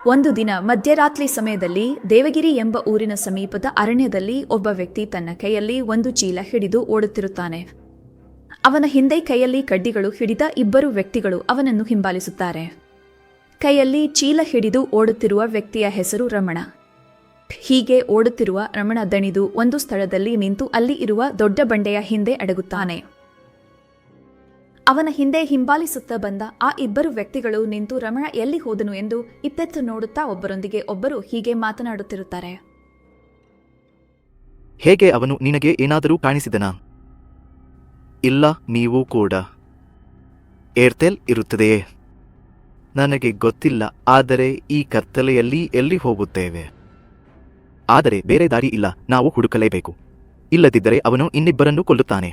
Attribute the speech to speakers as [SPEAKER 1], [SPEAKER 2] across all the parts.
[SPEAKER 1] ಒಂದು ದಿನ ಮಧ್ಯರಾತ್ರಿ ಸಮಯದಲ್ಲಿ ದೇವಗಿರಿ ಎಂಬ ಊರಿನ ಸಮೀಪದ ಅರಣ್ಯದಲ್ಲಿ ಒಬ್ಬ ವ್ಯಕ್ತಿ ತನ್ನ ಕೈಯಲ್ಲಿ ಒಂದು ಚೀಲ ಹಿಡಿದು ಓಡುತ್ತಿರುತ್ತಾನೆ. ಅವನ ಹಿಂದೆ ಕೈಯಲ್ಲಿ ಕಡ್ಡಿಗಳು ಹಿಡಿದ ಇಬ್ಬರು ವ್ಯಕ್ತಿಗಳು ಅವನನ್ನು ಹಿಂಬಾಲಿಸುತ್ತಾರೆ. ಕೈಯಲ್ಲಿ ಚೀಲ ಹಿಡಿದು ಓಡುತ್ತಿರುವ ವ್ಯಕ್ತಿಯ ಹೆಸರು ರಮಣ. ಹೀಗೆ ಓಡುತ್ತಿರುವ ರಮಣ ದಣಿದು ಒಂದು ಸ್ಥಳದಲ್ಲಿ ನಿಂತು ಅಲ್ಲಿ ಇರುವ ದೊಡ್ಡ ಬಂಡೆಯ ಹಿಂದೆ ಅಡಗುತ್ತಾನೆ. ಅವನ ಹಿಂದೆ ಹಿಂಬಾಲಿಸುತ್ತಾ ಬಂದ ಆ ಇಬ್ಬರು ವ್ಯಕ್ತಿಗಳು ನಿಂತು ರಮಣ ಎಲ್ಲಿ ಹೋದನು ಎಂದು ಇತ್ತೆತ್ತು ನೋಡುತ್ತಾ ಒಬ್ಬರೊಂದಿಗೆ ಒಬ್ಬರು ಹೀಗೆ ಮಾತನಾಡುತ್ತಿರುತ್ತಾರೆ.
[SPEAKER 2] ಹೇಗೆ ಅವನು ನಿನಗೆ ಏನಾದರೂ ಕಾಣಿಸಿದನಾ? ಇಲ್ಲ, ನೀವು ಕೂಡ. ಏರ್ಟೆಲ್ ಇರುತ್ತದೆಯೇ? ನನಗೆ ಗೊತ್ತಿಲ್ಲ, ಆದರೆ ಈ ಕತ್ತಲೆಯಲ್ಲಿ ಎಲ್ಲಿ ಹೋಗುತ್ತೇವೆ? ಆದರೆ ಬೇರೆ ದಾರಿ ಇಲ್ಲ, ನಾವು ಹುಡುಕಲೇಬೇಕು. ಇಲ್ಲದಿದ್ದರೆ ಅವನು ಇನ್ನಿಬ್ಬರನ್ನು ಕೊಲ್ಲುತ್ತಾನೆ.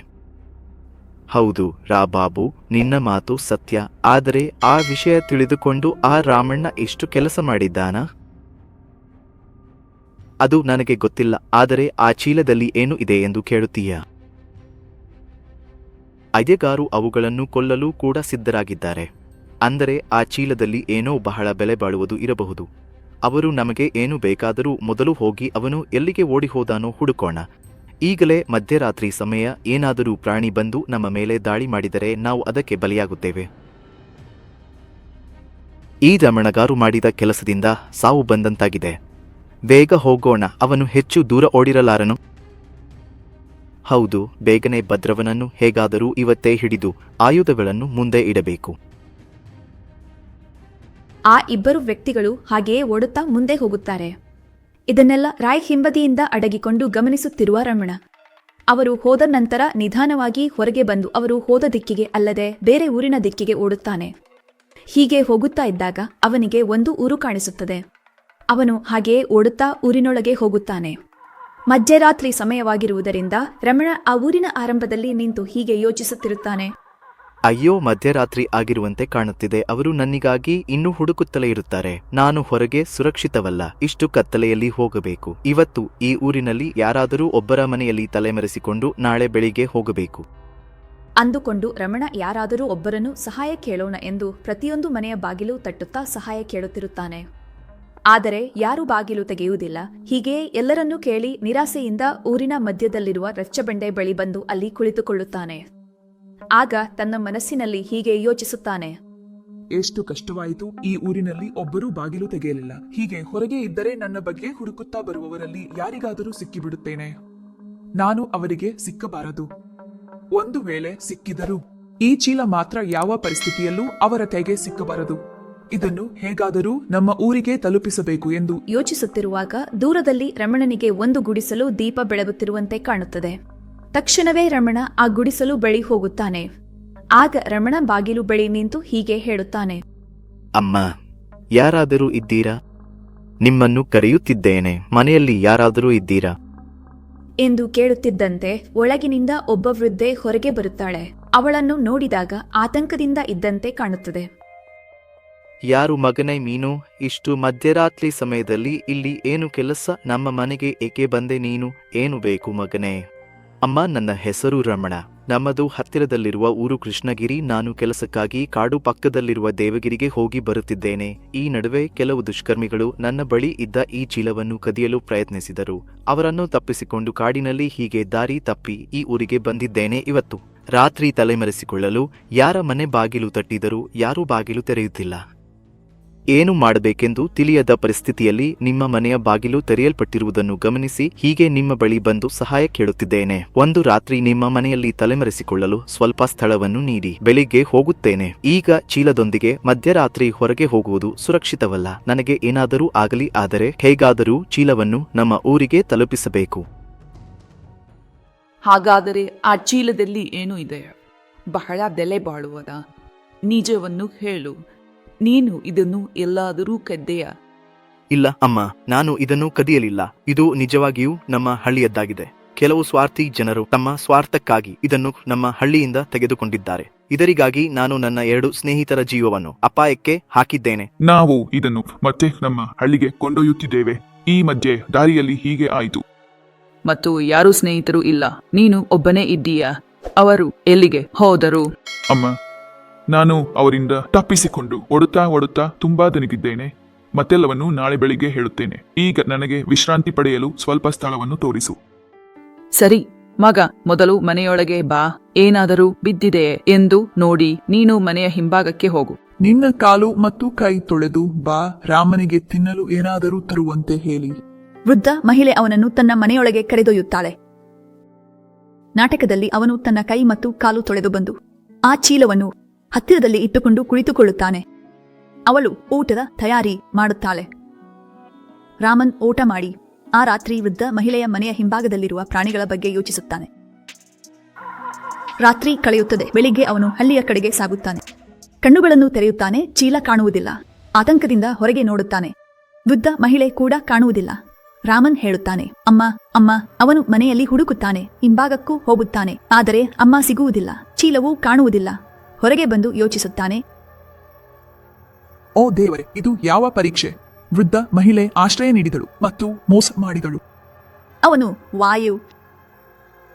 [SPEAKER 2] ಹೌದು ಬಾಬು, ನಿನ್ನ ಮಾತು ಸತ್ಯ. ಆದರೆ ಆ ವಿಷಯ ತಿಳಿದುಕೊಂಡು ಆ ರಾಮಣ್ಣ ಎಷ್ಟು ಕೆಲಸ ಮಾಡಿದ್ದಾನಾ? ಅದು ನನಗೆ ಗೊತ್ತಿಲ್ಲ, ಆದರೆ ಆ ಚೀಲದಲ್ಲಿ ಏನು ಇದೆ ಎಂದು ಕೇಳುತ್ತೀಯಾ? ಅಯ್ಯಗಾರು ಅವುಗಳನ್ನು ಕೊಲ್ಲಲು ಕೂಡ ಸಿದ್ಧರಾಗಿದ್ದಾರೆ. ಅಂದರೆ ಆ ಚೀಲದಲ್ಲಿ ಏನೋ ಬಹಳ ಬೆಲೆ ಬಾಳುವುದು ಇರಬಹುದು. ಅವರು ನಮಗೆ ಏನು ಬೇಕಾದರೂ ಮೊದಲು ಹೋಗಿ ಅವನು ಎಲ್ಲಿಗೆ ಓಡಿ ಹೋದಾನೋ ಹುಡುಕೋಣ. ಈಗಲೇ ಮಧ್ಯರಾತ್ರಿ ಸಮಯ, ಏನಾದರೂ ಪ್ರಾಣಿ ಬಂದು ನಮ್ಮ ಮೇಲೆ ದಾಳಿ ಮಾಡಿದರೆ ನಾವು ಅದಕ್ಕೆ ಬಲಿಯಾಗುತ್ತೇವೆ. ಈ ರಮಣಗಾರು ಮಾಡಿದ ಕೆಲಸದಿಂದ ಸಾವು ಬಂದಂತಾಗಿದೆ. ಬೇಗ ಹೋಗೋಣ, ಅವನು ಹೆಚ್ಚು ದೂರ ಓಡಿರಲಾರನು. ಹೌದು, ಬೇಗನೆ ಭದ್ರವನನ್ನು ಹೇಗಾದರೂ ಇವತ್ತೇ ಹಿಡಿದು ಆಯುಧಗಳನ್ನು ಮುಂದೆ ಇಡಬೇಕು.
[SPEAKER 1] ಆ ಇಬ್ಬರು ವ್ಯಕ್ತಿಗಳು ಹಾಗೆಯೇ ಓಡುತ್ತಾ ಮುಂದೆ ಹೋಗುತ್ತಾರೆ. ಇದನ್ನೆಲ್ಲ ರಾಯ್ ಹಿಂಬದಿಯಿಂದ ಅಡಗಿಕೊಂಡು ಗಮನಿಸುತ್ತಿರುವ ರಮಣ. ಅವರು ಹೋದ ನಂತರ ನಿಧಾನವಾಗಿ ಹೊರಗೆ ಬಂದು ಅವರು ಹೋದ ದಿಕ್ಕಿಗೆ ಅಲ್ಲದೆ ಬೇರೆ ಊರಿನ ದಿಕ್ಕಿಗೆ ಓಡುತ್ತಾನೆ. ಹೀಗೆ ಹೋಗುತ್ತಾ ಇದ್ದಾಗ ಅವನಿಗೆ ಒಂದು ಊರು ಕಾಣಿಸುತ್ತದೆ. ಅವನು ಹಾಗೆಯೇ ಓಡುತ್ತಾ ಊರಿನೊಳಗೆ ಹೋಗುತ್ತಾನೆ. ಮಧ್ಯರಾತ್ರಿ ಸಮಯವಾಗಿರುವುದರಿಂದ ರಮಣ ಆ ಊರಿನ ಆರಂಭದಲ್ಲಿ ನಿಂತು ಹೀಗೆ ಯೋಚಿಸುತ್ತಿರುತ್ತಾನೆ.
[SPEAKER 2] ಅಯ್ಯೋ, ಮಧ್ಯರಾತ್ರಿ ಆಗಿರುವಂತೆ ಕಾಣುತ್ತಿದೆ. ಅವರು ನನ್ನಿಗಾಗಿ ಇನ್ನೂ ಹುಡುಕುತ್ತಲೇ ಇರುತ್ತಾರೆ. ನಾನು ಹೊರಗೆ ಸುರಕ್ಷಿತವಲ್ಲ, ಇಷ್ಟು ಕತ್ತಲೆಯಲ್ಲಿ ಹೋಗಬೇಕು. ಇವತ್ತು ಈ ಊರಿನಲ್ಲಿ ಯಾರಾದರೂ ಒಬ್ಬರ ಮನೆಯಲ್ಲಿ ತಲೆಮರೆಸಿಕೊಂಡು ನಾಳೆ ಬೆಳಿಗ್ಗೆ ಹೋಗಬೇಕು
[SPEAKER 1] ಅಂದುಕೊಂಡು ರಮಣ ಯಾರಾದರೂ ಒಬ್ಬರನ್ನು ಸಹಾಯ ಕೇಳೋಣ ಎಂದು ಪ್ರತಿಯೊಂದು ಮನೆಯ ಬಾಗಿಲು ತಟ್ಟುತ್ತಾ ಸಹಾಯ ಕೇಳುತ್ತಿರುತ್ತಾನೆ. ಆದರೆ ಯಾರೂ ಬಾಗಿಲು ತೆಗೆಯುವುದಿಲ್ಲ. ಹೀಗೆಯೇ ಎಲ್ಲರನ್ನೂ ಕೇಳಿ ನಿರಾಸೆಯಿಂದ ಊರಿನ ಮಧ್ಯದಲ್ಲಿರುವ ರಚ್ಚಬಂಡೆ ಬಳಿ ಬಂದು ಅಲ್ಲಿ ಕುಳಿತುಕೊಳ್ಳುತ್ತಾನೆ. ಆಗ ತನ್ನ ಮನಸ್ಸಿನಲ್ಲಿ ಹೀಗೆ ಯೋಚಿಸುತ್ತಾನೆ.
[SPEAKER 3] ಎಷ್ಟು ಕಷ್ಟವಾಯಿತು, ಈ ಊರಿನಲ್ಲಿ ಒಬ್ಬರೂ ಬಾಗಿಲು ತೆಗೆಯಲಿಲ್ಲ. ಹೀಗೆ ಹೊರಗೆ ಇದ್ದರೆ ನನ್ನ ಬಗ್ಗೆ ಹುಡುಕುತ್ತಾ ಬರುವವರಲ್ಲಿ ಯಾರಿಗಾದರೂ ಸಿಕ್ಕಿಬಿಡುತ್ತೇನೆ. ನಾನು ಅವರಿಗೆ ಸಿಕ್ಕಬಾರದು. ಒಂದು ವೇಳೆ ಸಿಕ್ಕಿದರೂ ಈ ಚೀಲ ಮಾತ್ರ ಯಾವ ಪರಿಸ್ಥಿತಿಯಲ್ಲೂ ಅವರ ಕೈಗೆ ಸಿಕ್ಕಬಾರದು. ಇದನ್ನು ಹೇಗಾದರೂ ನಮ್ಮ ಊರಿಗೆ ತಲುಪಿಸಬೇಕು ಎಂದು
[SPEAKER 1] ಯೋಚಿಸುತ್ತಿರುವಾಗ ದೂರದಲ್ಲಿ ರಮಣನಿಗೆ ಒಂದು ಗುಡಿಸಲು ದೀಪ ಬೆಳಗುತ್ತಿರುವಂತೆ ಕಾಣುತ್ತದೆ. ತಕ್ಷಣವೇ ರಮಣ ಆ ಗುಡಿಸಲು ಬಳಿ ಹೋಗುತ್ತಾನೆ. ಆಗ ರಮಣ ಬಾಗಿಲು ಬಳಿ ನಿಂತು ಹೀಗೆ ಹೇಳುತ್ತಾನೆ.
[SPEAKER 2] ಅಮ್ಮ, ಯಾರಾದರೂ ಇದ್ದೀರಾ? ನಿಮ್ಮನ್ನು ಕರೆಯುತ್ತಿದ್ದೇನೆ. ಮನೆಯಲ್ಲಿ ಯಾರಾದರೂ ಇದ್ದೀರಾ
[SPEAKER 1] ಎಂದು ಕೇಳುತ್ತಿದ್ದಂತೆ ಒಳಗಿನಿಂದ ಒಬ್ಬ ವೃದ್ಧೆ ಹೊರಗೆ ಬರುತ್ತಾಳೆ. ಅವಳನ್ನು ನೋಡಿದಾಗ ಆತಂಕದಿಂದ ಇದ್ದಂತೆ ಕಾಣುತ್ತದೆ.
[SPEAKER 2] ಯಾರು ಮಗನೇ ಮೀನು? ಇಷ್ಟು ಮಧ್ಯರಾತ್ರಿ ಸಮಯದಲ್ಲಿ ಇಲ್ಲಿ ಏನು ಕೆಲಸ? ನಮ್ಮ ಮನೆಗೆ ಏಕೆ ಬಂದೆ ನೀನು? ಏನು ಬೇಕು ಮಗನೇ? ಅಮ್ಮ, ನನ್ನ ಹೆಸರು ರಮಣ. ನಮ್ಮದು ಹತ್ತಿರದಲ್ಲಿರುವ ಊರು ಕೃಷ್ಣಗಿರಿ. ನಾನು ಕೆಲಸಕ್ಕಾಗಿ ಕಾಡು ಪಕ್ಕದಲ್ಲಿರುವ ದೇವಗಿರಿಗೆ ಹೋಗಿ ಬರುತ್ತಿದ್ದೇನೆ. ಈ ನಡುವೆ ಕೆಲವು ದುಷ್ಕರ್ಮಿಗಳು ನನ್ನ ಬಳಿ ಇದ್ದ ಈ ಚೀಲವನ್ನು ಕದಿಯಲು ಪ್ರಯತ್ನಿಸಿದರು. ಅವರನ್ನು ತಪ್ಪಿಸಿಕೊಂಡು ಕಾಡಿನಲ್ಲಿ ಹೀಗೆ ದಾರಿ ತಪ್ಪಿ ಈ ಊರಿಗೆ ಬಂದಿದ್ದೇನೆ. ಇವತ್ತು ರಾತ್ರಿ ತಲೆಮರೆಸಿಕೊಳ್ಳಲು ಯಾರ ಮನೆ ಬಾಗಿಲು ತಟ್ಟಿದರೂ ಯಾರೂ ಬಾಗಿಲು ತೆರೆಯುತ್ತಿಲ್ಲ. ಏನು ಮಾಡಬೇಕೆಂದು ತಿಳಿಯದ ಪರಿಸ್ಥಿತಿಯಲ್ಲಿ ನಿಮ್ಮ ಮನೆಯ ಬಾಗಿಲು ತೆರೆಯಲ್ಪಟ್ಟಿರುವುದನ್ನು ಗಮನಿಸಿ ಹೀಗೆ ನಿಮ್ಮ ಬಳಿ ಬಂದು ಸಹಾಯ ಕೇಳುತ್ತಿದ್ದೇನೆ. ಒಂದು ರಾತ್ರಿ ನಿಮ್ಮ ಮನೆಯಲ್ಲಿ ತಲೆಮರೆಸಿಕೊಳ್ಳಲು ಸ್ವಲ್ಪ ಸ್ಥಳವನ್ನು ನೀಡಿ. ಬೆಳಿಗ್ಗೆ ಹೋಗುತ್ತೇನೆ. ಈಗ ಚೀಲದೊಂದಿಗೆ ಮಧ್ಯರಾತ್ರಿ ಹೊರಗೆ ಹೋಗುವುದು ಸುರಕ್ಷಿತವಲ್ಲ. ನನಗೆ ಏನಾದರೂ ಆಗಲಿ ಆದರೆ ಹೇಗಾದರೂ ಚೀಲವನ್ನು ನಮ್ಮ ಊರಿಗೆ ತಲುಪಿಸಬೇಕು.
[SPEAKER 4] ಹಾಗಾದರೆ ಆ ಚೀಲದಲ್ಲಿ ಏನು ಇದೆ? ಬಹಳ ಬೆಲೆ ಬಾಳುವದ? ನಿಜವನ್ನು ಹೇಳು. ನೀನು ಇದನ್ನು ಎಲ್ಲಾದರೂ ಕದ್ದೆಯ?
[SPEAKER 2] ಇಲ್ಲ ಅಮ್ಮ, ನಾನು ಇದನ್ನು ಕದಿಯಲಿಲ್ಲ. ಇದು ನಿಜವಾಗಿಯೂ ನಮ್ಮ ಹಳ್ಳಿಯದ್ದಾಗಿದೆ. ಕೆಲವು ಸ್ವಾರ್ಥಿ ಜನರು ತಮ್ಮ ಸ್ವಾರ್ಥಕ್ಕಾಗಿ ಇದನ್ನು ನಮ್ಮ ಹಳ್ಳಿಯಿಂದ ತೆಗೆದುಕೊಂಡಿದ್ದಾರೆ. ಇದರಿಗಾಗಿ ನಾನು ನನ್ನ 2 ಸ್ನೇಹಿತರ ಜೀವವನ್ನು ಅಪಾಯಕ್ಕೆ ಹಾಕಿದ್ದೇನೆ.
[SPEAKER 3] ನಾವು ಇದನ್ನು ಮತ್ತೆ ನಮ್ಮ ಹಳ್ಳಿಗೆ ಕೊಂಡೊಯ್ಯುತ್ತಿದ್ದೇವೆ. ಈ ಮಧ್ಯೆ ದಾರಿಯಲ್ಲಿ ಹೀಗೆ ಆಯಿತು.
[SPEAKER 4] ಮತ್ತು ಯಾರೂ ಸ್ನೇಹಿತರು ಇಲ್ಲ, ನೀನು ಒಬ್ಬನೇ ಇದ್ದೀಯಾ? ಅವರು ಎಲ್ಲಿಗೆ ಹೋದರು?
[SPEAKER 3] ಅಮ್ಮ, ನಾನು ಅವರಿಂದ ತಪ್ಪಿಸಿಕೊಂಡು ಓಡುತ್ತಾ ತುಂಬಾ ದಣಿದಿದ್ದೇನೆ. ಮತ್ತೆಲ್ಲವನ್ನು ನಾಳೆ ಬೆಳಿಗ್ಗೆ ಹೇಳುತ್ತೇನೆ. ಈಗ ನನಗೆ ವಿಶ್ರಾಂತಿ ಪಡೆಯಲು ಸ್ವಲ್ಪ ಸ್ಥಳವನ್ನು ತೋರಿಸು.
[SPEAKER 4] ಸರಿ ಮಗ, ಮೊದಲು ಮನೆಯೊಳಗೆ ಬಾ. ಏನಾದರೂ ಬಿದ್ದಿದೆಯೇ ಎಂದು ನೋಡಿ ನೀನು ಮನೆಯ ಹಿಂಭಾಗಕ್ಕೆ ಹೋಗು.
[SPEAKER 3] ನಿನ್ನ ಕಾಲು ಮತ್ತು ಕೈ ತೊಳೆದು ಬಾ. ರಾಮನಿಗೆ ತಿನ್ನಲು ಏನಾದರೂ ತರುವಂತೆ ಹೇಳಿ.
[SPEAKER 1] ವೃದ್ಧ ಮಹಿಳೆ ಅವನನ್ನು ತನ್ನ ಮನೆಯೊಳಗೆ ಕರೆದೊಯ್ಯುತ್ತಾಳೆ. ನಾಟಕದಲ್ಲಿ ಅವನು ತನ್ನ ಕೈ ಮತ್ತು ಕಾಲು ತೊಳೆದು ಬಂದು ಆ ಚೀಲವನ್ನು ಹತ್ತಿರದಲ್ಲಿ ಇಟ್ಟುಕೊಂಡು ಕುಳಿತುಕೊಳ್ಳುತ್ತಾನೆ. ಅವಳು ಊಟದ ತಯಾರಿ ಮಾಡುತ್ತಾಳೆ. ರಾಮನ್ ಊಟ ಮಾಡಿ ಆ ರಾತ್ರಿ ವೃದ್ಧ ಮಹಿಳೆಯ ಮನೆಯ ಹಿಂಭಾಗದಲ್ಲಿರುವ ಪ್ರಾಣಿಗಳ ಬಗ್ಗೆ ಯೋಚಿಸುತ್ತಾನೆ. ರಾತ್ರಿ ಕಳೆಯುತ್ತದೆ. ಬೆಳಿಗ್ಗೆ ಅವನು ಹಳ್ಳಿಯ ಕಡೆಗೆ ಸಾಗುತ್ತಾನೆ. ಕಣ್ಣುಗಳನ್ನು ತೆರೆಯುತ್ತಾನೆ. ಚೀಲ ಕಾಣುವುದಿಲ್ಲ. ಆತಂಕದಿಂದ ಹೊರಗೆ ನೋಡುತ್ತಾನೆ. ವೃದ್ಧ ಮಹಿಳೆ ಕೂಡ ಕಾಣುವುದಿಲ್ಲ. ರಾಮನ್ ಹೇಳುತ್ತಾನೆ, ಅಮ್ಮ ಅಮ್ಮ. ಅವನು ಮನೆಯಲ್ಲಿ ಹುಡುಕುತ್ತಾನೆ. ಹಿಂಭಾಗಕ್ಕೂ ಹೋಗುತ್ತಾನೆ. ಆದರೆ ಅಮ್ಮ ಸಿಗುವುದಿಲ್ಲ. ಚೀಲವೂ ಕಾಣುವುದಿಲ್ಲ. ಹೊರಗೆ ಬಂದು ಯೋಚಿಸುತ್ತಾನೆ.
[SPEAKER 3] ಓ ದೇವರೇ, ಇದು ಯಾವ ಪರೀಕ್ಷೆ! ವೃದ್ಧ ಮಹಿಳೆ ಆಶ್ರಯ ನೀಡಿದಳು ಮತ್ತು ಮೋಸ ಮಾಡಿದಳು.
[SPEAKER 1] ಅವನು ವಾಯು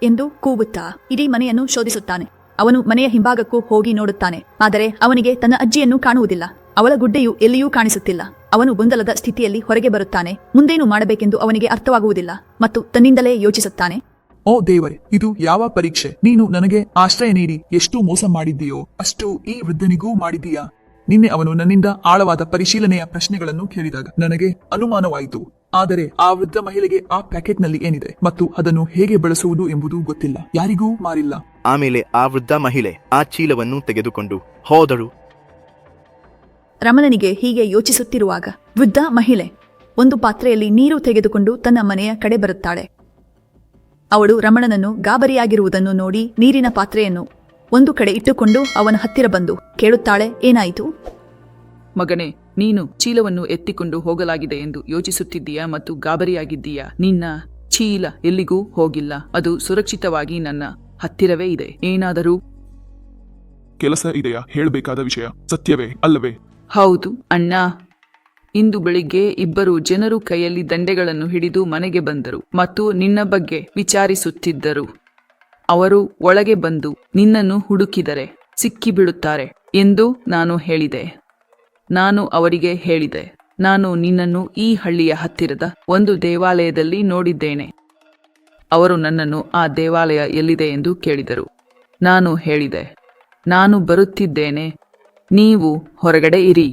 [SPEAKER 1] ಎಂದು ಕೂಗುತ್ತಾ ಇಡೀ ಮನೆಯನ್ನು ಶೋಧಿಸುತ್ತಾನೆ. ಅವನು ಮನೆಯ ಹಿಂಭಾಗಕ್ಕೂ ಹೋಗಿ ನೋಡುತ್ತಾನೆ. ಆದರೆ ಅವನಿಗೆ ತನ್ನ ಅಜ್ಜಿಯನ್ನು ಕಾಣುವುದಿಲ್ಲ. ಅವಳ ಗುಡ್ಡೆಯು ಎಲ್ಲಿಯೂ ಕಾಣಿಸುತ್ತಿಲ್ಲ. ಅವನು ಗೊಂದಲದ ಸ್ಥಿತಿಯಲ್ಲಿ ಹೊರಗೆ ಬರುತ್ತಾನೆ. ಮುಂದೇನು ಮಾಡಬೇಕೆಂದು ಅವನಿಗೆ ಅರ್ಥವಾಗುವುದಿಲ್ಲ ಮತ್ತು ತನ್ನಿಂದಲೇ ಯೋಚಿಸುತ್ತಾನೆ.
[SPEAKER 3] ಓ ದೇವರೇ, ಇದು ಯಾವ ಪರೀಕ್ಷೆ! ನೀನು ನನಗೆ ಆಶ್ರಯ ನೀಡಿ ಎಷ್ಟು ಮೋಸ ಮಾಡಿದ್ದೀಯೋ ಅಷ್ಟು ಈ ವೃದ್ಧನಿಗೂ ಮಾಡಿದೀಯಾ. ನಿನ್ನೆ ಅವನು ನನ್ನಿಂದ ಆಳವಾದ ಪರಿಶೀಲನೆಯ ಪ್ರಶ್ನೆಗಳನ್ನು ಕೇಳಿದಾಗ ನನಗೆ ಅನುಮಾನವಾಯಿತು. ಆದರೆ ಆ ವೃದ್ಧ ಮಹಿಳೆಗೆ ಆ ಪ್ಯಾಕೆಟ್ನಲ್ಲಿ ಏನಿದೆ ಮತ್ತು ಅದನ್ನು ಹೇಗೆ ಬಳಸುವುದು ಎಂಬುದು ಗೊತ್ತಿಲ್ಲ. ಯಾರಿಗೂ ಮಾರಿಲ್ಲ.
[SPEAKER 2] ಆಮೇಲೆ ಆ ವೃದ್ಧ ಮಹಿಳೆ ಆ ಚೀಲವನ್ನು ತೆಗೆದುಕೊಂಡು ಹೋದಳು.
[SPEAKER 1] ರಮಣನಿಗೆ ಹೀಗೆ ಯೋಚಿಸುತ್ತಿರುವಾಗ ವೃದ್ಧ ಮಹಿಳೆ ಒಂದು ಪಾತ್ರೆಯಲ್ಲಿ ನೀರು ತೆಗೆದುಕೊಂಡು ತನ್ನ ಮನೆಯ ಕಡೆ ಬರುತ್ತಾಳೆ. ಅವಳು ರಮಣನನ್ನು ಗಾಬರಿಯಾಗಿರುವುದನ್ನು ನೋಡಿ ನೀರಿನ ಪಾತ್ರೆಯನ್ನು ಒಂದು ಕಡೆ ಇಟ್ಟುಕೊಂಡು ಅವನ ಹತ್ತಿರ ಬಂದು ಕೇಳುತ್ತಾಳೆ, ಏನಾಯಿತು?
[SPEAKER 4] ಮಗನೇ, ನೀನು ಚೀಲವನ್ನು ಎತ್ತಿಕೊಂಡು ಹೋಗಲಾಗಿದೆ ಎಂದು ಯೋಚಿಸುತ್ತಿದ್ದೀಯಾ ಮತ್ತು ಗಾಬರಿಯಾಗಿದ್ದೀಯಾ? ನಿನ್ನ ಚೀಲ ಎಲ್ಲಿಗೂ ಹೋಗಿಲ್ಲ. ಅದು ಸುರಕ್ಷಿತವಾಗಿ ನನ್ನ ಹತ್ತಿರವೇ ಇದೆ. ಏನಾದರೂ
[SPEAKER 3] ಕೆಲಸ ಇದೆಯಾ? ಹೇಳಬೇಕಾದ ವಿಷಯ ಸತ್ಯವೇ ಅಲ್ಲವೇ?
[SPEAKER 4] ಹೌದು ಅಣ್ಣ. ಇಂದು ಬೆಳಿಗ್ಗೆ ಇಬ್ಬರು ಜನರು ಕೈಯಲ್ಲಿ ದಂಡೆಗಳನ್ನು ಹಿಡಿದು ಮನೆಗೆ ಬಂದರು ಮತ್ತು ನಿನ್ನ ಬಗ್ಗೆ ವಿಚಾರಿಸುತ್ತಿದ್ದರು. ಅವರು ಒಳಗೆ ಬಂದು ನಿನ್ನನ್ನು ಹುಡುಕಿದರೆ ಸಿಕ್ಕಿಬಿಡುತ್ತಾರೆ ಎಂದು ನಾನು ಹೇಳಿದೆ. ನಾನು ಅವರಿಗೆ ಹೇಳಿದೆ, ನಾನು ನಿನ್ನನ್ನು ಈ ಹಳ್ಳಿಯ ಹತ್ತಿರದ ಒಂದು ದೇವಾಲಯದಲ್ಲಿ ನೋಡಿದ್ದೇನೆ. ಅವರು ನನ್ನನ್ನು ಆ ದೇವಾಲಯ ಎಲ್ಲಿದೆ ಎಂದು ಕೇಳಿದರು. ನಾನು ಹೇಳಿದೆ, ನಾನು ಬರುತ್ತಿದ್ದೇನೆ, ನೀವು ಹೊರಗಡೆ ಇರಿ.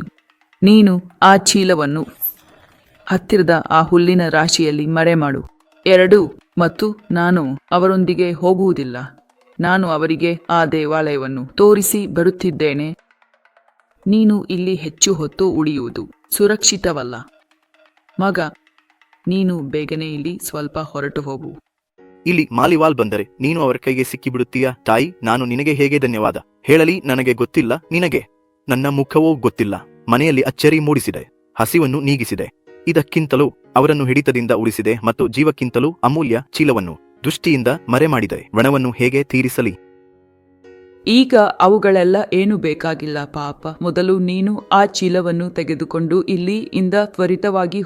[SPEAKER 4] ನೀನು ಆ ಚೀಲವನ್ನು ಹತ್ತಿರದ ಆ ಹುಲ್ಲಿನ ರಾಶಿಯಲ್ಲಿ ಮರೆಮಾಡು. 2 ಮತ್ತು ನಾನು ಅವರೊಂದಿಗೆ ಹೋಗುವುದಿಲ್ಲ. ನಾನು ಅವರಿಗೆ ಆ ದೇವಾಲಯವನ್ನು ತೋರಿಸಿ ಬರುತ್ತಿದ್ದೇನೆ. ನೀನು ಇಲ್ಲಿ ಹೆಚ್ಚು ಹೊತ್ತು ಉಳಿಯುವುದು ಸುರಕ್ಷಿತವಲ್ಲ. ಮಗ, ನೀನು ಬೇಗನೆ ಇಲ್ಲಿ ಸ್ವಲ್ಪ ಹೊರಟು ಹೋಗು.
[SPEAKER 2] ಇಲ್ಲಿ ಮಾಲಿವಾಲ್ ಬಂದರೆ ನೀನು ಅವರ ಕೈಗೆ ಸಿಕ್ಕಿಬಿಡುತ್ತೀಯಾ? ತಾಯಿ, ನಾನು ನಿನಗೆ ಹೇಗೆ ಧನ್ಯವಾದ ಹೇಳಲಿ? ನನಗೆ ಗೊತ್ತಿಲ್ಲ. ನಿನಗೆ ನನ್ನ ಮುಖವೂ ಗೊತ್ತಿಲ್ಲ. ಮನೆಯಲ್ಲಿ ಅಚ್ಚರಿ ಮೂಡಿಸಿದೆ, ಹಸಿವನ್ನು ನೀಗಿಸಿದೆ, ಇದಕ್ಕಿಂತಲೂ ಅವರನ್ನು ಹಿಡಿತದಿಂದ ಉಳಿಸಿದೆ ಮತ್ತು ಜೀವಕ್ಕಿಂತಲೂ ಅಮೂಲ್ಯ ಚೀಲವನ್ನು ದೃಷ್ಟಿಯಿಂದ ಮರೆಮಾಡಿದೆ. ಋಣವನ್ನು ಹೇಗೆ ತೀರಿಸಲಿ?
[SPEAKER 4] ಈಗ ಅವುಗಳೆಲ್ಲ ಏನು ಬೇಕಾಗಿಲ್ಲ ಪಾಪ. ಮೊದಲು ನೀನು ಆ ಚೀಲವನ್ನು ತೆಗೆದುಕೊಂಡು ಇಲ್ಲಿಂದ ತ್ವರಿತವಾಗಿ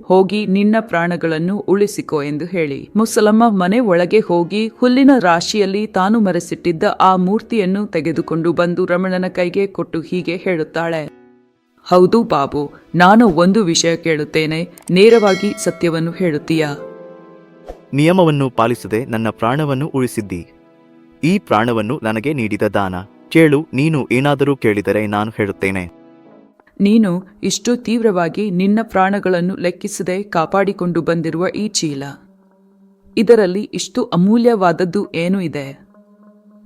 [SPEAKER 4] ಹೋಗಿ ನಿನ್ನ ಪ್ರಾಣಗಳನ್ನು ಉಳಿಸಿಕೊ ಎಂದು ಹೇಳಿ ಮುಸಲಮ್ಮ ಮನೆ ಒಳಗೆ ಹೋಗಿ ಹುಲ್ಲಿನ ರಾಶಿಯಲ್ಲಿ ತಾನು ಮರೆಸಿಟ್ಟಿದ್ದ ಆ ಮೂರ್ತಿಯನ್ನು ತೆಗೆದುಕೊಂಡು ಬಂದು ರಮಣನ ಕೈಗೆ ಕೊಟ್ಟು ಹೀಗೆ ಹೇಳುತ್ತಾಳೆ, ಹೌದು ಬಾಬು, ನಾನು ಒಂದು ವಿಷಯ ಕೇಳುತ್ತೇನೆ. ನೇರವಾಗಿ ಸತ್ಯವನ್ನು ಹೇಳುತ್ತೀಯಾ?
[SPEAKER 2] ನಿಯಮವನ್ನು ಪಾಲಿಸದೆ ನನ್ನ ಪ್ರಾಣವನ್ನು ಉಳಿಸಿದ್ದಿ. ಈ ಪ್ರಾಣವನ್ನು ನನಗೆ ನೀಡಿದ ದಾನ. ಕೇಳು, ನೀನು ಏನಾದರೂ ಕೇಳಿದರೆ ನಾನು ಹೇಳುತ್ತೇನೆ.
[SPEAKER 4] ನೀನು ಇಷ್ಟು ತೀವ್ರವಾಗಿ ನಿನ್ನ ಪ್ರಾಣಗಳನ್ನು ಲೆಕ್ಕಿಸದೆ ಕಾಪಾಡಿಕೊಂಡು ಬಂದಿರುವ ಈ ಚೀಲ, ಇದರಲ್ಲಿ ಇಷ್ಟು ಅಮೂಲ್ಯವಾದದ್ದು ಏನು ಇದೆ?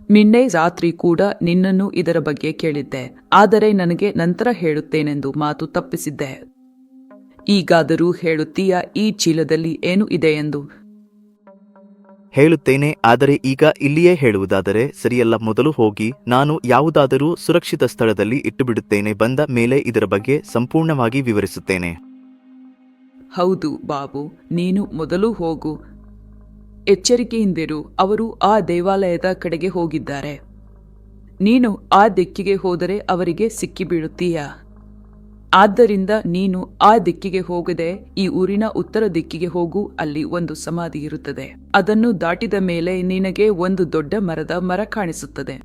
[SPEAKER 4] ನಿನ್ನೆ ರಾತ್ರಿ ಕೂಡ ನಿನ್ನನ್ನು ಇದರ ಬಗ್ಗೆ ಕೇಳಿದ್ದೆ, ಆದರೆ ನನಗೆ ನಂತರ ಹೇಳುತ್ತೇನೆಂದು ಮಾತು ತಪ್ಪಿಸಿದ್ದೆ. ಈಗಾದರೂ ಹೇಳುತ್ತೀಯಾ ಈ ಚೀಲದಲ್ಲಿ ಏನು ಇದೆ ಎಂದು?
[SPEAKER 2] ಹೇಳುತ್ತೇನೆ, ಆದರೆ ಈಗ ಇಲ್ಲಿಯೇ ಹೇಳುವುದಾದರೆ ಸರಿಯಲ್ಲ. ಮೊದಲು ಹೋಗಿ ನಾನು ಯಾವುದಾದರೂ ಸುರಕ್ಷಿತ ಸ್ಥಳದಲ್ಲಿ ಇಟ್ಟುಬಿಡುತ್ತೇನೆ. ಬಂದ ಮೇಲೆ ಇದರ ಬಗ್ಗೆ ಸಂಪೂರ್ಣವಾಗಿ ವಿವರಿಸುತ್ತೇನೆ.
[SPEAKER 4] ಹೌದು ಬಾಬು, ನೀನು ಮೊದಲು ಹೋಗು. ಎಚ್ಚರಿಕೆಯಿಂದಿರು. ಅವರು ಆ ದೇವಾಲಯದ ಕಡೆಗೆ ಹೋಗಿದ್ದಾರೆ. ನೀನು ಆ ದಿಕ್ಕಿಗೆ ಹೋದರೆ ಅವರಿಗೆ ಸಿಕ್ಕಿಬೀಳುತ್ತೀಯಾ? ಆದ್ದರಿಂದ ನೀನು ಆ ದಿಕ್ಕಿಗೆ ಹೋಗದೆ ಈ ಊರಿನ ಉತ್ತರ ದಿಕ್ಕಿಗೆ ಹೋಗು. ಅಲ್ಲಿ ಒಂದು ಸಮಾಧಿ ಇರುತ್ತದೆ. ಅದನ್ನು ದಾಟಿದ ಮೇಲೆ ನಿನಗೆ ಒಂದು ದೊಡ್ಡ ಮರ ಕಾಣಿಸುತ್ತದೆ.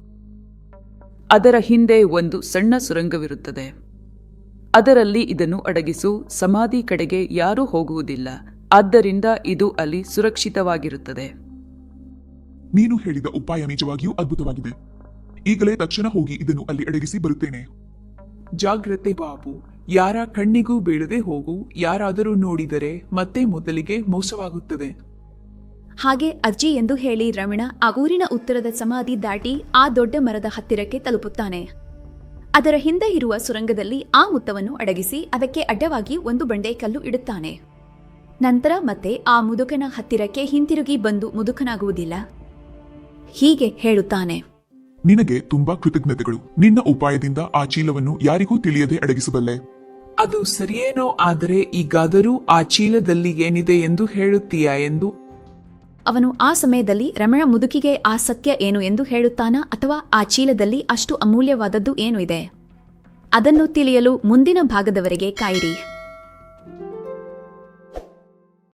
[SPEAKER 4] ಅದರ ಹಿಂದೆ ಒಂದು ಸಣ್ಣ ಸುರಂಗವಿರುತ್ತದೆ. ಅದರಲ್ಲಿ ಇದನ್ನು ಅಡಗಿಸು. ಸಮಾಧಿ ಕಡೆಗೆ ಯಾರೂ ಹೋಗುವುದಿಲ್ಲ, ಆದ್ದರಿಂದ ಇದು ಅಲ್ಲಿ ಸುರಕ್ಷಿತವಾಗಿರುತ್ತದೆ.
[SPEAKER 3] ನೀನು ಹೇಳಿದ ಉಪಾಯ ನಿಜವಾಗಿಯೂ ಅದ್ಭುತವಾಗಿದೆ. ಈಗಲೇ ತಕ್ಷಣ ಹೋಗಿ ಇದನ್ನು ಅಲ್ಲಿ ಅಡಗಿಸಿ ಬರುತ್ತೇನೆ. ಜಾಗ್ರತೆ ಬಾಬು, ಯಾರ ಕಣ್ಣಿಗೂ ಬೀಳದೆ ಹೋಗು. ಯಾರಾದರೂ ನೋಡಿದರೆ ಮತ್ತೆ ಮೊದಲಿಗೆ ಮೋಸವಾಗುತ್ತದೆ.
[SPEAKER 1] ಹಾಗೆ ಅಜ್ಜಿ ಎಂದು ಹೇಳಿ ರಮಣ ಆ ಊರಿನ ಉತ್ತರದ ಸಮಾಧಿ ದಾಟಿ ಆ ದೊಡ್ಡ ಮರದ ಹತ್ತಿರಕ್ಕೆ ತಲುಪುತ್ತಾನೆ. ಅದರ ಹಿಂದೆ ಇರುವ ಸುರಂಗದಲ್ಲಿ ಆ ಮುತ್ತವನ್ನು ಅಡಗಿಸಿ ಅದಕ್ಕೆ ಅಡ್ಡವಾಗಿ ಒಂದು ಬಂಡೆ ಕಲ್ಲು ಇಡುತ್ತಾನೆ. ನಂತರ ಮತ್ತೆ ಆ ಮುದುಕನ ಹತ್ತಿರಕ್ಕೆ ಹಿಂತಿರುಗಿ ಬಂದು ಮುದುಕನಾಗುವುದಿಲ್ಲ. ಹೀಗೆ ಹೇಳುತ್ತಾನೆ,
[SPEAKER 3] ನಿನಗೆ ತುಂಬಾ ಕೃತಜ್ಞತೆಗಳು. ನಿನ್ನ ಉಪಾಯದಿಂದ ಆ ಚೀಲವನ್ನು ಯಾರಿಗೂ ತಿಳಿಯದೆ ಅಡಗಿಸಬಲ್ಲೆ. ಅದು ಸರಿಯೇನೋ, ಆದರೆ ಈಗಾದರೂ ಆ ಚೀಲದಲ್ಲಿ ಏನಿದೆ ಎಂದು ಹೇಳುತ್ತೀಯಾ ಎಂದು.
[SPEAKER 1] ಅವನು ಆ ಸಮಯದಲ್ಲಿ ರಮಣ ಮುದುಕಿಗೆ ಆ ಸತ್ಯ ಏನು ಎಂದು ಹೇಳುತ್ತಾನಾ ಅಥವಾ ಆ ಚೀಲದಲ್ಲಿ ಅಷ್ಟು ಅಮೂಲ್ಯವಾದದ್ದು ಏನು ಇದೆ? ಅದನ್ನು ತಿಳಿಯಲು ಮುಂದಿನ ಭಾಗದವರೆಗೆ ಕಾಯಿರಿ.